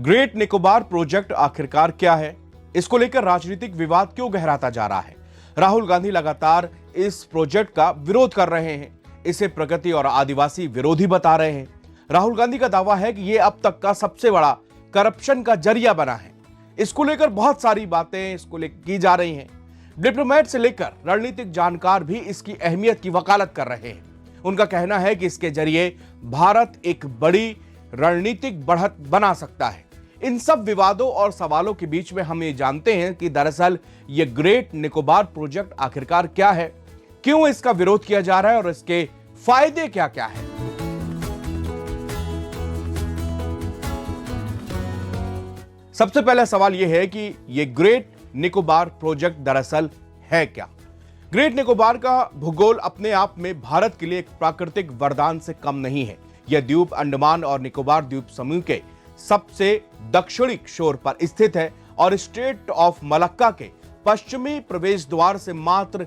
Great Nicobar project आखिरकार क्या है? इसको लेकर राजनीतिक विवाद क्यों गहराता जा रहा है? राहुल गांधी लगातार इस प्रोजेक्ट का विरोध कर रहे हैं, इसे प्रगति और आदिवासी विरोधी बता रहे हैं। राहुल गांधी का दावा है कि यह अब तक का सबसे बड़ा करप्शन का जरिया बना है। इसको लेकर बहुत सारी बातें इसको लेकर की जा रही हैं। डिप्लोमेट से लेकर रणनीतिक जानकार भी इसकी अहमियत की वकालत कर रहे हैं। उनका कहना है कि इसके जरिए भारत एक बड़ी रणनीतिक बढ़त बना सकता है। इन सब विवादों और सवालों के बीच में हम ये जानते हैं कि दरअसल ये ग्रेट निकोबार प्रोजेक्ट आखिरकार क्या है, क्यों इसका विरोध किया जा रहा है और इसके फायदे क्या क्या है। सबसे पहला सवाल यह है कि ये ग्रेट निकोबार प्रोजेक्ट दरअसल है क्या। ग्रेट निकोबार का भूगोल अपने आप में भारत के लिए एक प्राकृतिक वरदान से कम नहीं है। यह द्वीप अंडमान और निकोबार द्वीप समूह के सबसे दक्षिणी छोर पर स्थित है और स्ट्रेट ऑफ मलक्का के पश्चिमी प्रवेश द्वार से मात्र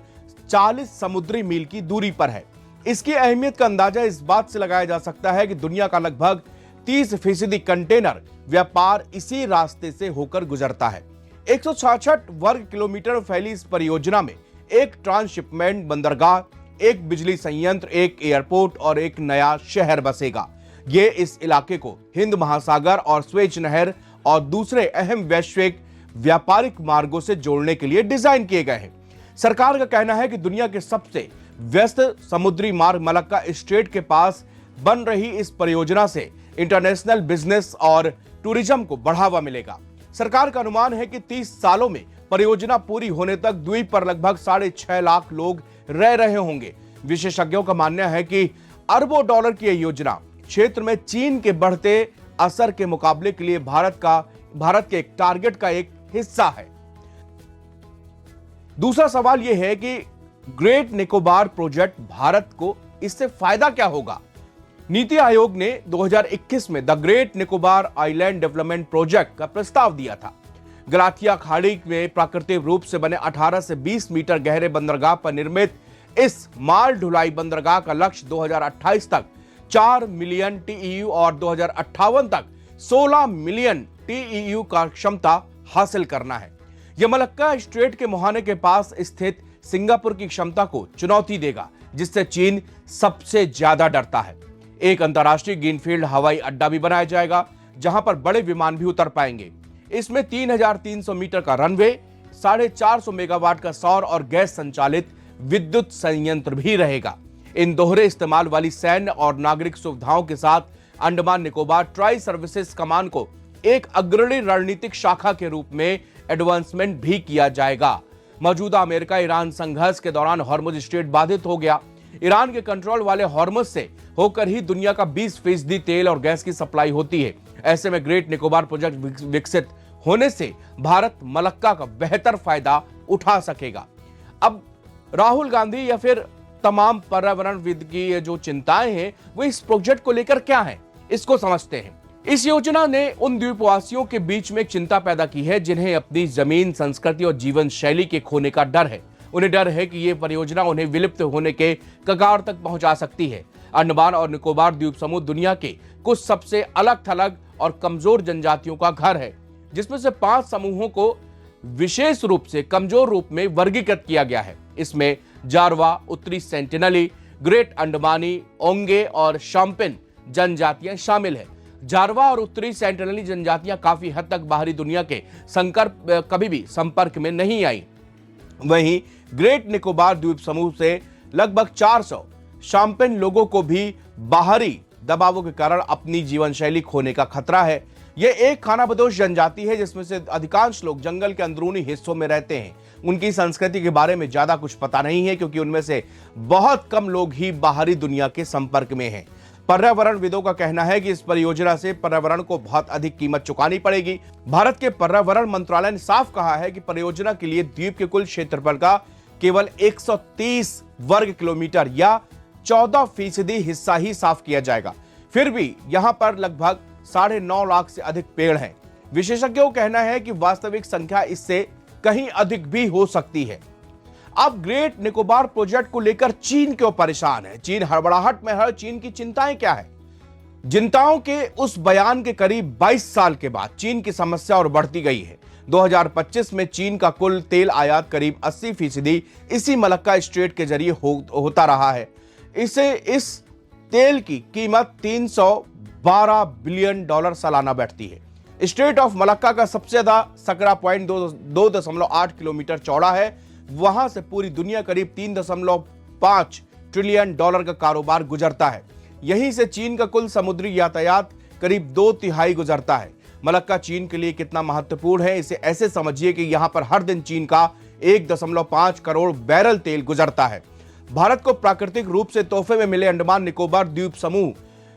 40 समुद्री मील की दूरी पर है। इसकी अहमियत का अंदाजा इस बात से लगाया जा सकता है कि दुनिया का लगभग 30% कंटेनर व्यापार इसी रास्ते से होकर गुजरता है। 166 वर्ग किलोमीटर फैली इस परियोजना में एक ट्रांसशिपमेंट बंदरगाह, एक बिजली संयंत्र, एक एयरपोर्ट और एक नया शहर बसेगा। ये इस इलाके को हिंद महासागर और स्वेज नहर और दूसरे अहम वैश्विक व्यापारिक मार्गों से जोड़ने के लिए डिजाइन किए गए हैं। सरकार का कहना है कि दुनिया के सबसे व्यस्त समुद्री मार्ग मलक्का स्ट्रेट के पास बन रही इस परियोजना से इंटरनेशनल बिजनेस और टूरिज्म को बढ़ावा मिलेगा। सरकार का अनुमान है कि 30 सालों में परियोजना पूरी होने तक द्वीप पर लगभग 6.5 लाख लोग रह रहे होंगे। विशेषज्ञों का मानना है कि अरबों डॉलर की यह योजना क्षेत्र में चीन के बढ़ते असर के मुकाबले के लिए भारत के एक टारगेट का एक हिस्सा है। दूसरा सवाल यह है कि ग्रेट निकोबार प्रोजेक्ट भारत को इससे फायदा क्या होगा। नीति आयोग ने 2021 में the great Nicobar island development project का प्रस्ताव दिया था। गलाथिया खाड़ी में प्राकृतिक रूप से बने 18 से 20 मीटर गहरे बंदरगाह पर निर्मित इस माल ढुलाई बंदरगाह का लक्ष्य 2028 तक 4 मिलियन TEU और 2058 तक 16 मिलियन TEU का क्षमता हासिल करना है। यह मलक्का स्ट्रेट के मुहाने के पास स्थित सिंगापुर की क्षमता को चुनौती देगा, जिससे चीन सबसे ज्यादा डरता है। एक अंतर्राष्ट्रीय ग्रीनफील्ड हवाई अड्डा भी बनाया जाएगा, जहां पर बड़े विमान भी उतर पाएंगे। इसमें 3300 मीटर का रनवे, 450 मेगावाट का सौर और गैस संचालित विद्युत संयंत्र भी रहेगा। इन दोहरे इस्तेमाल वाली सैन्य और नागरिक सुविधाओं के साथ अंडमान निकोबार ट्राई सर्विसेज कमान को एक अग्रणी रणनीतिक शाखा के रूप में एडवांसमेंट भी किया जाएगा। मौजूदा अमेरिका ईरान संघर्ष के दौरान हॉर्मुज स्ट्रेट बाधित हो गया। ईरान के कंट्रोल वाले हॉर्मुज से होकर ही दुनिया का 20% तेल और गैस की सप्लाई होती है। ऐसे में ग्रेट निकोबार प्रोजेक्ट विकसित होने से भारत मलक्का का बेहतर फायदा उठा सकेगा। अब राहुल गांधी या फिर तमाम पर्यावरणविद की ये जो चिंताएं हैं वो इस प्रोजेक्ट को लेकर क्या है, इसको समझते हैं। इस योजना ने उन द्वीपवासियों के बीच में एक चिंता पैदा की है जिन्हें अपनी जमीन, संस्कृति और जीवन शैली के खोने का डर है। उन्हें डर है कि यह परियोजना उन्हें विलुप्त होने के कगार तक पहुंचा सकती है। अंडमान और निकोबार द्वीप समूह दुनिया के कुछ सबसे अलग थलग और कमजोर जनजातियों का घर है, जिसमें से 5 समूहों को विशेष रूप से कमजोर रूप में वर्गीकृत किया गया है। इसमें जारवा, उत्तरी सेंटिनली, ग्रेट अंडमानी, ओंगे और शाम्पेन जनजातियां शामिल है। जारवा और उत्तरी सेंटिनली जनजातियां काफी हद तक बाहरी दुनिया के कभी भी संपर्क में नहीं आई। वहीं ग्रेट निकोबार द्वीप समूह से लगभग 400 शाम्पेन लोगों को भी बाहरी दबावों के कारण अपनी जीवन शैली खोने का खतरा है। यह एक खानाबदोश जनजाति है जिसमें से अधिकांश लोग जंगल के अंदरूनी हिस्सों में रहते हैं। उनकी संस्कृति के बारे में ज्यादा कुछ पता नहीं है, क्योंकि उनमें से बहुत कम लोग ही बाहरी दुनिया के संपर्क में हैं। पर्यावरणविदों का कहना है कि इस परियोजना से पर्यावरण को बहुत अधिक कीमत चुकानी पड़ेगी। भारत के पर्यावरण मंत्रालय ने साफ कहा है कि परियोजना के लिए द्वीप के कुल क्षेत्रफल का केवल 130 वर्ग किलोमीटर या 14% हिस्सा ही साफ किया जाएगा। फिर भी यहां पर लगभग 9.5 लाख से अधिक पेड़ हैं। विशेषज्ञों का कहना है कि वास्तविक संख्या इससे कहीं अधिक भी हो सकती है। अब ग्रेट निकोबार प्रोजेक्ट को लेकर चीन क्यों परेशान है? चीन हड़बड़ाहट में है। चीन की चिंताएं क्या है? जिंताओ के उस बयान के करीब 22 साल के बाद चीन की समस्या और बढ़ती गई है। 2025 में चीन का कुल तेल आयात करीब 80% इसी मलक्का स्ट्रेट के जरिए होता रहा है। इस तेल की कीमत 312 बिलियन डॉलर सालाना बैठती है। स्ट्रेट ऑफ मलक्का का सबसे ज्यादा सकरा पॉइंट 2.8 किलोमीटर चौड़ा है। वहां से पूरी दुनिया करीब 3.5 ट्रिलियन डॉलर का कारोबार गुजरता है। यहीं से चीन का कुल समुद्री यातायात करीब 2/3 गुजरता है। मलक्का चीन के लिए कितना महत्वपूर्ण है, इसे ऐसे समझिए कि यहां पर हर दिन चीन का 1.5 करोड़ बैरल तेल गुजरता है। भारत को प्राकृतिक रूप से तोहफे में मिले अंडमान निकोबार द्वीप समूह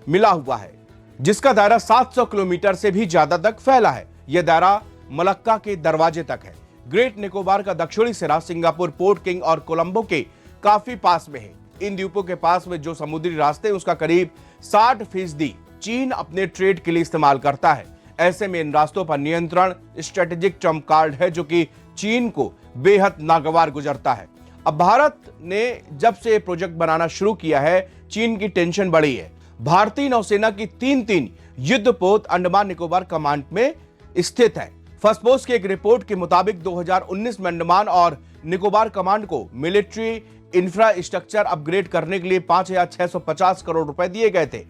मिला हुआ है, जिसका दायरा 700 किलोमीटर से भी ज्यादा तक फैला है। यह दायरा मलक्का के दरवाजे तक है। ग्रेट निकोबार का दक्षिणी सिरा सिंगापुर, पोर्ट किंग और कोलंबो के काफी पास में है। इन द्वीपों के पास में जो समुद्री रास्ते हैं उसका करीब 60% चीन अपने ट्रेड के लिए इस्तेमाल करता है। ऐसे में इन रास्तों पर नियंत्रण स्ट्रेटेजिक ट्रम्प कार्ड है, जो कि चीन को बेहद नागवार गुजरता है। अब भारत ने जब से प्रोजेक्ट बनाना शुरू किया है, चीन की टेंशन बढ़ी है। भारतीय नौसेना की 3 युद्धपोत अंडमान निकोबार कमांड में स्थित है। फर्स्ट पोस्ट की एक रिपोर्ट के मुताबिक 2019 में अंडमान और निकोबार कमांड को मिलिट्री इंफ्रास्ट्रक्चर अपग्रेड करने के लिए 5,650 करोड़ रुपए दिए गए थे।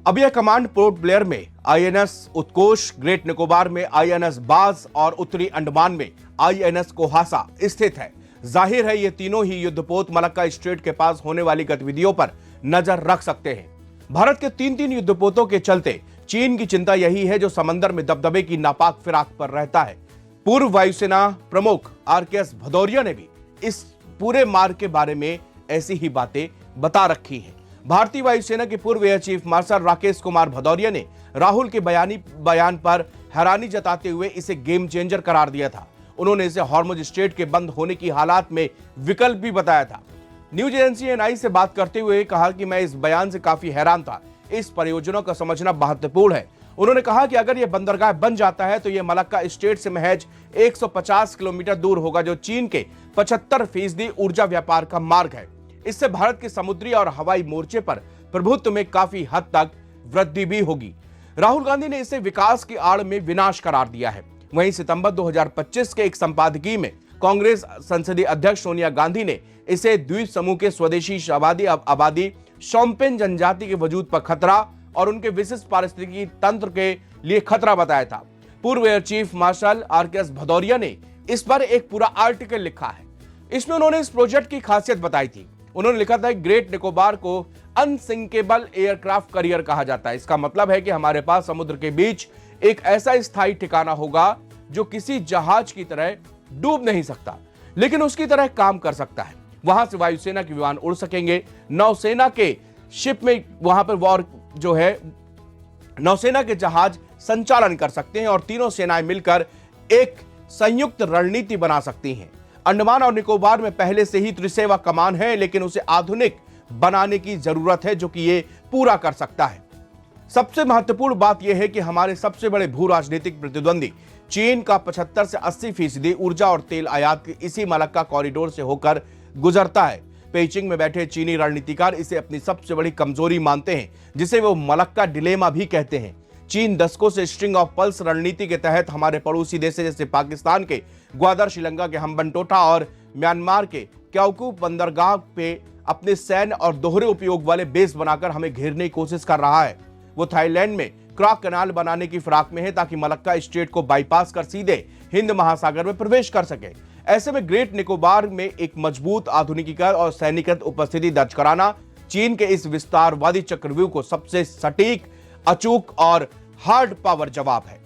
अब यह कमांड पोर्ट ब्लेयर में आईएनएस उत्कोश, ग्रेट निकोबार में आईएनएस बाज और उत्तरी अंडमान में आईएनएस कोहासा स्थित है। जाहिर है ये तीनों ही युद्धपोत मलक्का स्ट्रेट के पास होने वाली गतिविधियों पर नजर रख सकते हैं। भारत के 3 युद्धपोतों के चलते चीन की चिंता यही है, जो समंदर में दबदबे की नापाक फिराक पर रहता है। पूर्व वायुसेना प्रमुख आरकेएस भदौरिया ने भी इस पूरे मार्ग के बारे में ऐसी ही बातें बता रखी हैं। भारतीय वायुसेना के पूर्व air chief marshal Rakesh Kumar Bhadauria ने राहुल के बयान पर हैरानी जताते हुए इसे गेम चेंजर करार दिया था। उन्होंने इसे हॉर्मुज स्ट्रेट के बंद होने की हालात में विकल्प भी बताया था। न्यूज एजेंसी एएनआई से बात करते हुए कहा कि मैं इस बयान से काफी हैरान था। इस परियोजना को समझना महत्वपूर्ण है। उन्होंने कहा कि अगर यह बंदरगाह बन जाता है तो यह मलक्का स्ट्रेट से महज 150 किलोमीटर दूर होगा, जो चीन के 75% ऊर्जा व्यापार का मार्ग है। इससे भारत के समुद्री और हवाई मोर्चे पर प्रभुत्व में काफी हद तक वृद्धि भी होगी। राहुल गांधी ने इसे विकास की आड़ में विनाश करार दिया है। वहीं सितंबर 2025 के एक संपादकीय में कांग्रेस संसदीय अध्यक्ष सोनिया गांधी ने इसे द्वीप समूह के स्वदेशी आबादी शोम्पेन जनजाति के वजूद पर खतरा और उनके विशिष्ट पारिस्थितिकी तंत्र के लिए खतरा बताया था। पूर्व air chief marshal RKS Bhadauria ने इस पर एक पूरा आर्टिकल लिखा है। इसमें उन्होंने इस प्रोजेक्ट की खासियत बताई थी। उन्होंने लिखा था, ग्रेट निकोबार को अनसिंकेबल एयरक्राफ्ट करियर कहा जाता है। इसका मतलब है कि हमारे पास समुद्र के बीच एक ऐसा स्थायी ठिकाना होगा जो किसी जहाज की तरह डूब नहीं सकता, लेकिन उसकी तरह काम कर सकता है। वहां से वायुसेना के विमान उड़ सकेंगे, नौसेना के शिप में वहां पर वॉर जो है नौसेना के जहाज संचालन कर सकते हैं और तीनों सेनाएं मिलकर एक संयुक्त रणनीति बना सकती हैं। अंडमान और निकोबार में पहले से ही त्रिसेवा कमान है, लेकिन उसे आधुनिक बनाने की जरूरत है, जो कि ये पूरा कर सकता है। सबसे महत्वपूर्ण बात यह है कि हमारे सबसे बड़े भू राजनीतिक प्रतिद्वंदी चीन का 75 से 80% ऊर्जा और तेल आयात इसी मलक्का कॉरिडोर से होकर गुजरता है। पेइचिंग में बैठे चीनी रणनीतिकार इसे अपनी सबसे बड़ी कमजोरी मानते हैं, जिसे वो मलक्का डिलेमा भी कहते हैं। चीन दशकों से स्ट्रिंग ऑफ पल्स रणनीति के तहत हमारे पड़ोसी देश जैसे पाकिस्तान के ग्वादर, श्रीलंका के हम्बनटोटा और म्यांमार के क्याओकू बंदरगाह पे अपने सैन्य और दोहरे उपयोग वाले बेस बनाकर हमें घेरने की कोशिश कर रहा है। वो थाईलैंड में क्रॉक कैनाल बनाने की फिराक में है, ताकि मलक्का स्ट्रेट को बाईपास कर सीधे हिंद महासागर में प्रवेश कर सके। ऐसे में ग्रेट निकोबार में एक मजबूत आधुनिकीकरण और सैनिकृत उपस्थिति दर्ज कराना चीन के इस विस्तारवादी चक्रव्यूह को सबसे सटीक, अचूक और हार्ड पावर जवाब है।